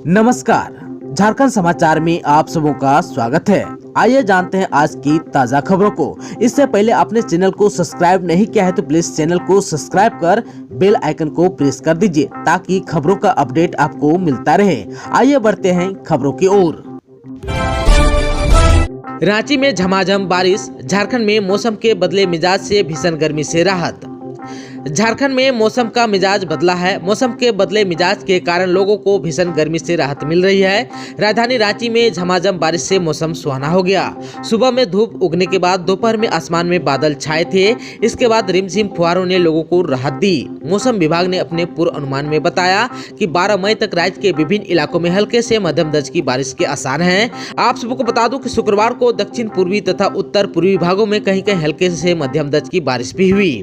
नमस्कार, झारखंड समाचार में आप सबों का स्वागत है। आइए जानते हैं आज की ताजा खबरों को। इससे पहले आपने चैनल को सब्सक्राइब नहीं किया है तो प्लीज चैनल को सब्सक्राइब कर बेल आइकन को प्रेस कर दीजिए ताकि खबरों का अपडेट आपको मिलता रहे। आइए बढ़ते हैं खबरों की ओर। रांची में झमाझम बारिश, झारखंड में मौसम के बदले मिजाज से भीषण गर्मी से राहत। झारखंड में मौसम का मिजाज बदला है। मौसम के बदले मिजाज के कारण लोगों को भीषण गर्मी से राहत मिल रही है। राजधानी रांची में झमाझम बारिश से मौसम सुहाना हो गया। सुबह में धूप उगने के बाद दोपहर में आसमान में बादल छाए थे। इसके बाद रिमझिम फुहारों ने लोगों को राहत दी। मौसम विभाग ने अपने पूर्व अनुमान में बताया कि 12 मई तक राज्य के विभिन्न इलाकों में हल्के से मध्यम दर्जे की बारिश के आसार हैं। आप सबको बता दूं कि शुक्रवार को दक्षिण पूर्वी तथा उत्तर पूर्वी भागों में कहीं कहीं हल्के से मध्यम दर्जे की बारिश भी हुई।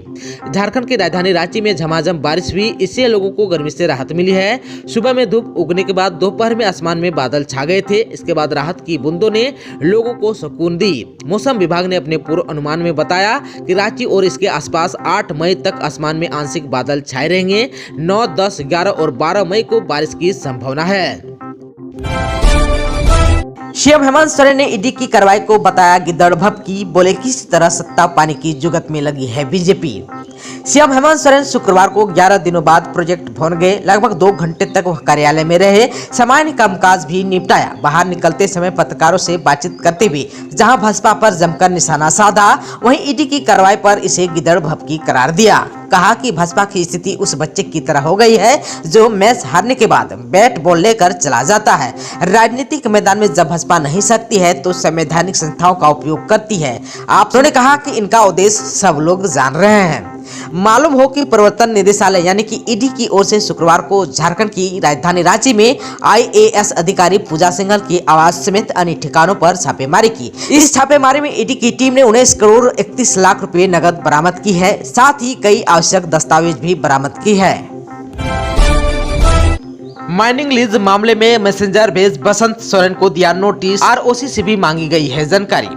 झारखंड के राजधानी रांची में झमाझम बारिश हुई, इससे लोगों को गर्मी से राहत मिली है। सुबह में धूप उगने के बाद दोपहर में आसमान में बादल छा गए थे। इसके बाद राहत की बूंदों ने लोगों को सुकून दी। मौसम विभाग ने अपने पूर्व अनुमान में बताया कि रांची और इसके आसपास 8 मई तक आसमान में आंशिक बादल छाए रहेंगे। 9, 10, 11 और 12 मई को बारिश की संभावना है। सीएम हेमंत सोरेन ने ईडी की कार्रवाई को बताया गिद्दड़ भभकी, बोले किस तरह सत्ता पाने की जुगत में लगी है बीजेपी। सीएम हेमंत सोरेन शुक्रवार को 11 दिनों बाद प्रोजेक्ट भवन गए। लगभग 2 घंटे तक वह कार्यालय में रहे। सामान्य कामकाज भी निपटाया। बाहर निकलते समय पत्रकारों से बातचीत करते हुए जहां भाजपा पर जमकर निशाना साधा, वहीं ईडी की कार्रवाई पर इसे गिद्दड़ भभकी करार दिया। कहा कि भाजपा की स्थिति उस बच्चे की तरह हो गई है जो मैच हारने के बाद बैट बॉल लेकर चला जाता है। राजनीतिक मैदान में जब भाजपा नहीं सकती है तो संवैधानिक संस्थाओं का उपयोग करती है। आपने कहा कि इनका उद्देश्य सब लोग जान रहे हैं। मालूम हो कि प्रवर्तन निदेशालय यानी कि ईडी की ओर से शुक्रवार को झारखंड की राजधानी रांची में आईएएस अधिकारी पूजा सिंघल की आवास समेत अन्य ठिकानों पर छापेमारी की। इस छापेमारी में ईडी की टीम ने 19 करोड़ 31 लाख रुपए नकद बरामद की है। साथ ही कई आवश्यक दस्तावेज भी बरामद की है। माइनिंग लीज मामले में मैसेंजर भेज बसंत सोरेन को दिया नोटिस, आरओसी से भी मांगी गई है जानकारी।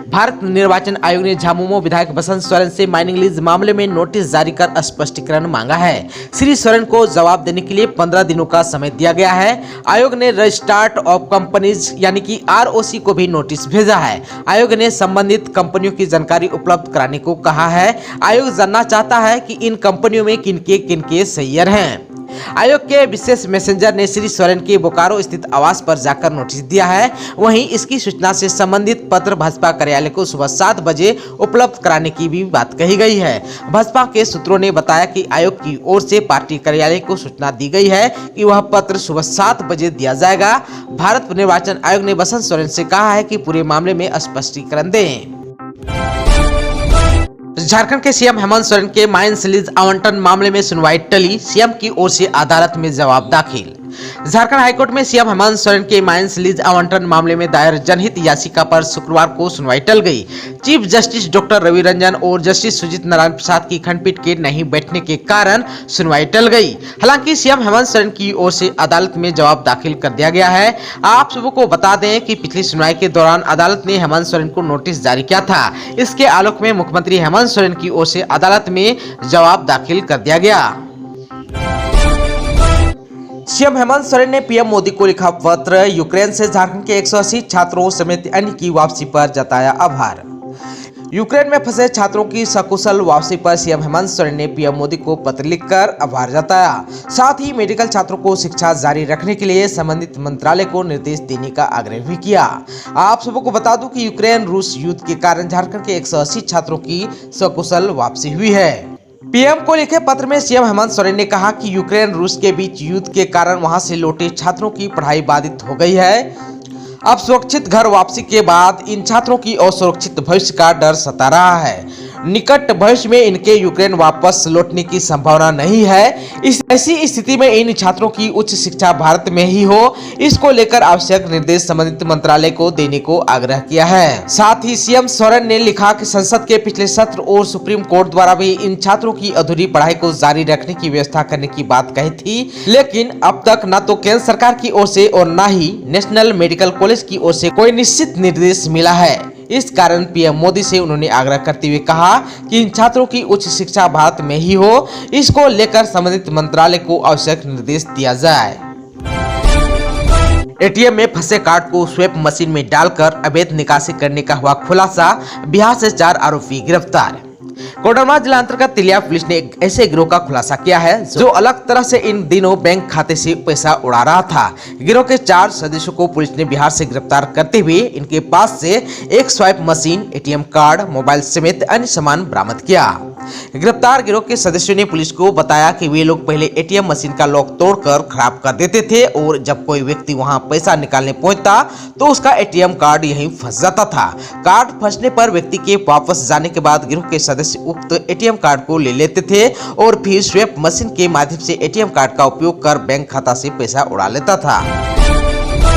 भारत निर्वाचन आयोग ने झामुमो विधायक बसंत सोरेन से माइनिंग लीज मामले में नोटिस जारी कर स्पष्टीकरण मांगा है। श्री सोरेन को जवाब देने के लिए 15 दिनों का समय दिया गया है। आयोग ने रजिस्ट्रार ऑफ कंपनीज यानी कि आरओसी को भी नोटिस भेजा है। आयोग ने संबंधित कंपनियों की जानकारी उपलब्ध कराने को कहा है। आयोग जानना चाहता है कि इन कंपनियों में किनके शेयर हैं। आयोग के विशेष मैसेंजर ने श्री सोरेन के बोकारो स्थित आवास पर जाकर नोटिस दिया है। वहीं इसकी सूचना से संबंधित पत्र भाजपा कार्यालय को सुबह 7 बजे उपलब्ध कराने की भी बात कही गई है। भाजपा के सूत्रों ने बताया कि आयोग की ओर से पार्टी कार्यालय को सूचना दी गई है कि वह पत्र सुबह 7 बजे दिया जाएगा। भारत निर्वाचन आयोग ने बसंत सोरेन से कहा है कि पूरे मामले में स्पष्टीकरण दें। झारखंड के सीएम हेमंत सोरेन के माइंस लीज आवंटन मामले में सुनवाई टली, सीएम की ओर से अदालत में जवाब दाखिल। झारखंड हाईकोर्ट में सीएम हेमंत सोरेन के माइंस लीज आवंटन मामले में दायर जनहित याचिका पर शुक्रवार को सुनवाई टल गई। Chief justice doctor Ravi Ranjan और जस्टिस सुजीत नारायण प्रसाद की खंडपीठ के नहीं बैठने के कारण सुनवाई टल गई। हालांकि सीएम हेमंत सोरेन की ओर से अदालत में जवाब दाखिल कर दिया गया है। आप सबको बता दें कि पिछली सुनवाई के दौरान अदालत ने हेमंत सोरेन को नोटिस जारी किया था। इसके आलोक में मुख्यमंत्री हेमंत सोरेन की ओर से अदालत में जवाब दाखिल कर दिया गया। सीएम हेमंत सोरेन ने पीएम मोदी को लिखा पत्र, यूक्रेन से झारखंड के 180 छात्रों समेत अन्य की वापसी पर जताया आभार। यूक्रेन में फंसे छात्रों की सकुशल वापसी पर सीएम हेमंत सोरेन ने पीएम मोदी को पत्र लिखकर आभार जताया। साथ ही मेडिकल छात्रों को शिक्षा जारी रखने के लिए संबंधित मंत्रालय को निर्देश देने का आग्रह भी किया। आप सबको बता दूं कि यूक्रेन रूस युद्ध के कारण झारखंड के 180 छात्रों की सकुशल वापसी हुई है। पीएम को लिखे पत्र में सीएम हेमंत सोरेन ने कहा कि यूक्रेन रूस के बीच युद्ध के कारण वहां से लौटे छात्रों की पढ़ाई बाधित हो गई है। अब सुरक्षित घर वापसी के बाद इन छात्रों की असुरक्षित भविष्य का डर सता रहा है। निकट भविष्य में इनके यूक्रेन वापस लौटने की संभावना नहीं है। ऐसी स्थिति में इन छात्रों की उच्च शिक्षा भारत में ही हो, इसको लेकर आवश्यक निर्देश संबंधित मंत्रालय को देने को आग्रह किया है। साथ ही सीएम सोरेन ने लिखा कि संसद के पिछले सत्र और सुप्रीम कोर्ट द्वारा भी इन छात्रों की अधूरी पढ़ाई को जारी रखने की व्यवस्था करने की बात कही थी, लेकिन अब तक न तो केंद्र सरकार की ओर से और न ही नेशनल मेडिकल कॉलेज की ओर से कोई निश्चित निर्देश मिला है। इस कारण पीएम मोदी से उन्होंने आग्रह करते हुए कहा कि इन छात्रों की उच्च शिक्षा भारत में ही हो, इसको लेकर संबंधित मंत्रालय को आवश्यक निर्देश दिया जाए। एटीएम में फंसे कार्ड को स्वैप मशीन में डालकर अवैध निकासी करने का हुआ खुलासा। बिहार से 4 आरोपी गिरफ्तार। कोडरमा जिला अंतर्गत तिलिया पुलिस ने एक ऐसे गिरोह का खुलासा किया है जो अलग तरह से इन दिनों बैंक खाते से पैसा उड़ा रहा था। गिरोह के 4 सदस्यों को पुलिस ने बिहार से गिरफ्तार करते हुए इनके पास से एक swipe machine, ATM card, mobile समेत अन्य सामान बरामद किया। गिरफ्तार गिरोह के सदस्यों ने पुलिस को बताया कि वे लोग पहले एटीएम मशीन का लॉक तोड़कर खराब कर देते थे और जब कोई व्यक्ति वहां पैसा निकालने पहुंचता तो उसका एटीएम कार्ड यहीं फंस जाता था। कार्ड फंसने पर व्यक्ति के वापस जाने के बाद गिरोह के सदस्य उक्त एटीएम कार्ड को ले लेते थे और फिर स्वैप मशीन के माध्यम से एटीएम कार्ड का उपयोग कर बैंक खाता से पैसा उड़ा लेता था।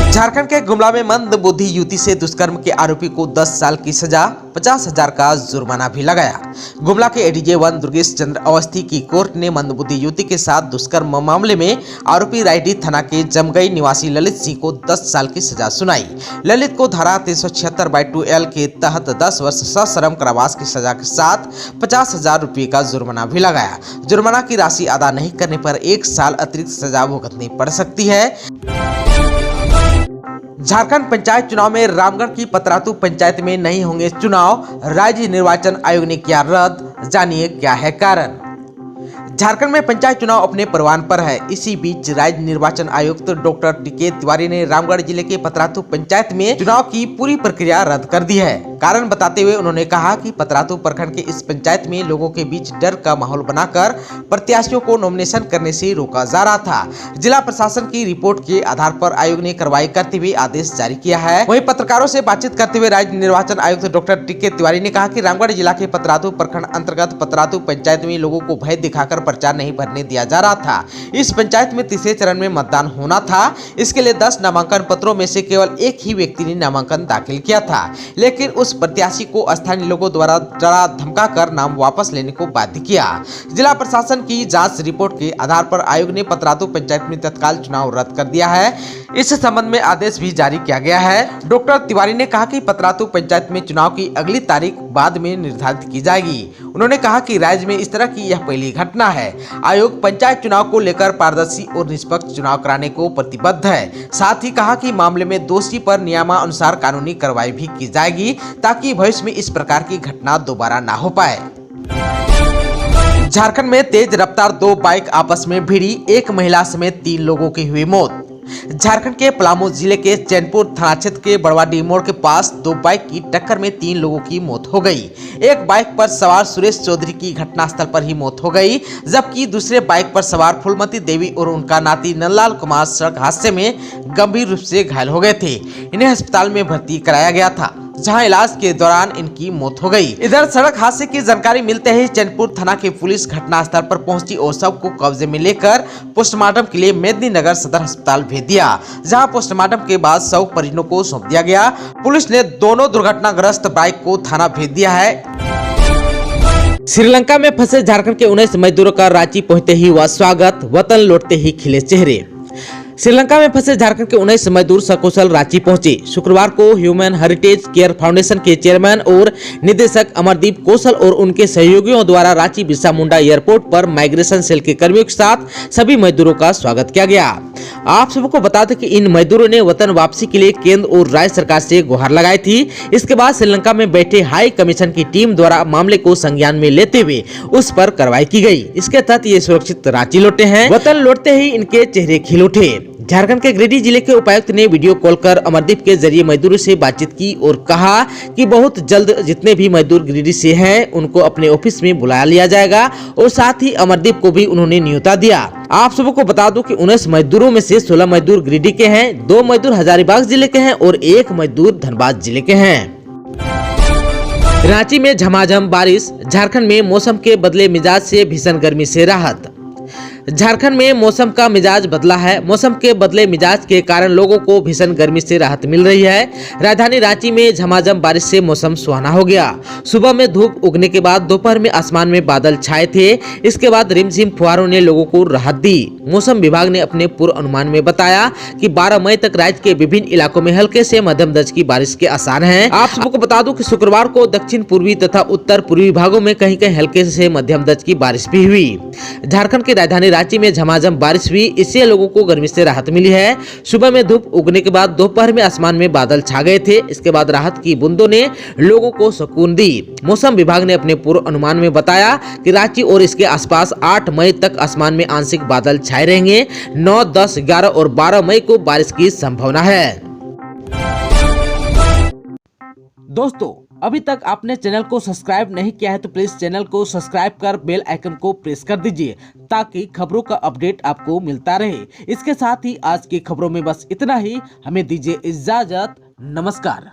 झारखंड के गुमला में मंदबुद्धि युवती से दुष्कर्म के आरोपी को 10 साल की सजा, 50,000 का जुर्माना भी लगाया। गुमला के एडीजे 1 दुर्गेश चंद्र अवस्थी की कोर्ट ने मंदबुद्धि युवती के साथ दुष्कर्म मामले में आरोपी रायडीह थाना के जमगई निवासी ललित सिंह को 10 साल की सजा सुनाई। ललित को धारा 376/2L के तहत 10 वर्ष सश्रम कारावास की सजा के साथ 50,000 रुपये का जुर्माना भी लगाया। जुर्माना की राशि अदा नहीं करने पर 1 साल अतिरिक्त सजा भुगतनी पड़ सकती है। झारखंड पंचायत चुनाव में रामगढ़ की पतरातू पंचायत में नहीं होंगे चुनाव, राज्य निर्वाचन आयोग ने किया रद्द। जानिए क्या है कारण। झारखंड में पंचायत चुनाव अपने परवान पर है। इसी बीच राज्य निर्वाचन आयुक्त डॉक्टर टीके तिवारी ने रामगढ़ जिले के पतरातू पंचायत में चुनाव की पूरी प्रक्रिया रद्द कर दी है। कारण बताते हुए उन्होंने कहा कि पतरातू प्रखंड के इस पंचायत में लोगों के बीच डर का माहौल बनाकर प्रत्याशियों को नॉमिनेशन करने से रोका जा रहा था। जिला प्रशासन की रिपोर्ट के आधार पर आयोग ने कार्रवाई करते हुए आदेश जारी किया है। वहीं पत्रकारों से बातचीत करते हुए राज्य निर्वाचन आयुक्त डॉक्टर टीके तिवारी ने कहा कि रामगढ़ जिला के पतरातू प्रखंड अंतर्गत पतरातू पंचायत में लोगों को भय दिखाकर प्रचार नहीं भरने दिया जा रहा था। इस पंचायत में तीसरे चरण में मतदान होना था। इसके लिए 10 नामांकन पत्रों में से केवल एक ही व्यक्ति ने नामांकन दाखिल किया था, लेकिन उस प्रत्याशी को स्थानीय लोगों द्वारा डरा धमकाकर नाम वापस लेने को बाध्य किया। जिला प्रशासन की जांच रिपोर्ट के आधार पर आयोग ने पतरातू पंचायत में तत्काल चुनाव रद्द कर दिया है। इस संबंध में आदेश भी जारी किया गया है। डॉक्टर तिवारी ने कहा कि पतरातू पंचायत में चुनाव की अगली तारीख बाद में निर्धारित की जाएगी। उन्होंने कहा कि राज्य में इस तरह की यह पहली घटना है। आयोग पंचायत चुनाव को लेकर पारदर्शी और निष्पक्ष चुनाव कराने को प्रतिबद्ध है। साथ ही कहा कि मामले में दोषी पर नियमानुसार कानूनी कार्रवाई भी की जाएगी ताकि भविष्य में इस प्रकार की घटना दोबारा ना हो पाए। झारखंड में तेज रफ्तार 2 बाइक आपस में भिड़ी, एक महिला समेत 3 लोगों की हुई मौत। झारखंड के पलामू जिले के चैनपुर थाना क्षेत्र के बड़वाडीह मोड़ के पास 2 बाइक की टक्कर में 3 लोगों की मौत हो गई। एक बाइक पर सवार सुरेश चौधरी की घटनास्थल पर ही मौत हो गई, जबकि दूसरे बाइक पर सवार फूलमती देवी और उनका नाती नंदलाल कुमार सड़क हादसे में गंभीर रूप से घायल हो गए थे। इन्हें अस्पताल में भर्ती कराया गया था, जहां इलाज के दौरान इनकी मौत हो गई। इधर सड़क हादसे की जानकारी मिलते ही चैनपुर थाना की पुलिस घटनास्थल पर पहुंची और शव को कब्जे में लेकर पोस्टमार्टम के लिए मेदिनीनगर सदर अस्पताल भेज दिया, जहां पोस्टमार्टम के बाद शव परिजनों को सौंप दिया गया। पुलिस ने दोनों दुर्घटनाग्रस्त बाइक को थाना भेज दिया है। श्रीलंका में फंसे झारखंड के 19 मजदूरों का रांची पहुंचते ही हुआ स्वागत, वतन लौटते ही खिले चेहरे। श्रीलंका में फंसे झारखंड के 19 मजदूर सकुशल रांची पहुंचे। शुक्रवार को ह्यूमन हेरिटेज केयर फाउंडेशन के चेयरमैन और निदेशक अमरदीप कौशल और उनके सहयोगियों द्वारा रांची बिरसा मुंडा एयरपोर्ट पर माइग्रेशन सेल के कर्मियों के साथ सभी मजदूरों का स्वागत किया गया। आप सबको बता दें कि इन मजदूरों ने वतन वापसी के लिए केंद्र और राज्य सरकार से गुहार लगाई थी। इसके बाद श्रीलंका में बैठे हाई कमीशन की टीम द्वारा मामले को संज्ञान में लेते हुए उस पर कार्रवाई की गई। इसके तहत ये सुरक्षित रांची लौटे हैं। वतन लौटते ही इनके चेहरे खिल उठे। झारखंड के गिरिडीह जिले के उपायुक्त ने वीडियो कॉल कर अमरदीप के जरिए मजदूरों से बातचीत की और कहा कि बहुत जल्द जितने भी मजदूर गिरिडीह से हैं उनको अपने ऑफिस में बुला लिया जाएगा और साथ ही अमरदीप को भी उन्होंने न्योता दिया। आप सबको बता दूं कि 19 मजदूरों में से 16 मजदूर गिरिडीह के हैं, 2 मजदूर हजारीबाग जिले के हैं और 1 मजदूर धनबाद जिले के हैं। रांची में झमाझम बारिश, झारखंड में मौसम के बदले मिजाज से भीषण गर्मी से राहत। झारखंड में मौसम का मिजाज बदला है। मौसम के बदले मिजाज के कारण लोगों को भीषण गर्मी से राहत मिल रही है। राजधानी रांची में झमाझम बारिश से मौसम सुहाना हो गया। सुबह में धूप उगने के बाद दोपहर में आसमान में बादल छाए थे। इसके बाद रिमझिम फुहारों ने लोगों को राहत दी। मौसम विभाग ने अपने पूर्व अनुमान में बताया कि 12 मई तक राज्य के विभिन्न इलाकों में हल्के से मध्यम दर्जे की बारिश के आसार हैं। आप सबको बता दूं कि शुक्रवार को दक्षिण पूर्वी तथा उत्तर पूर्वी भागों में कहीं कहीं हल्के से मध्यम दर्जे की बारिश भी हुई। झारखंड की राजधानी रांची में झमाझम बारिश हुई, इससे लोगों को गर्मी से राहत मिली है। सुबह में धूप उगने के बाद दोपहर में आसमान में बादल छा गए थे। इसके बाद राहत की बूंदों ने लोगों को सुकून दी। मौसम विभाग ने अपने पूर्व अनुमान में बताया कि रांची और इसके आसपास 8 मई तक आसमान में आंशिक बादल छाए रहेंगे। 9, 10, 11 और 12 मई को बारिश की संभावना है। दोस्तों, अभी तक आपने चैनल को सब्सक्राइब नहीं किया है तो प्लीज चैनल को सब्सक्राइब कर बेल आइकन को प्रेस कर दीजिए ताकि खबरों का अपडेट आपको मिलता रहे। इसके साथ ही आज की खबरों में बस इतना ही। हमें दीजिए इजाजत। नमस्कार।